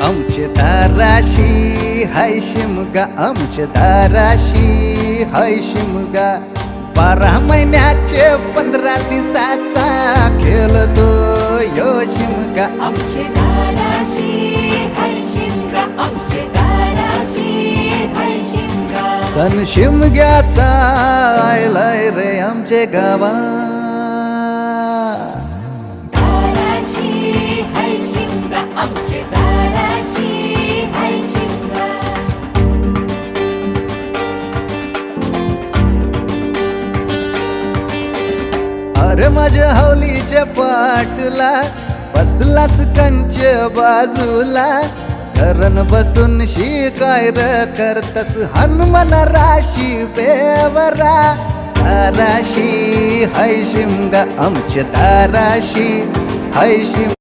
आमचे दाराशी हाय शिमगा, आमचे दाराशी हाय शिमगा. 12 महिन्याचे 15 दिवसाचा खेळतो यो शिमगा. आमचे दाराशी हाय शिमगा, आमचे दाराशी हाय शिमगा. सण शिमग्याचा आयलाय रे आमचे गावा. दाराशी हाय शिमगा, आमचे दाराशी हाय शिमगा. अरे माझ्या हौलीच्या पाटला बसलास कंच बाजूला. धरण बसून शिकाय र करतस हनुमान राशी बेवरा. दाराशी हाय शिमगा, आमच्या दाराशी हाय शिमगा.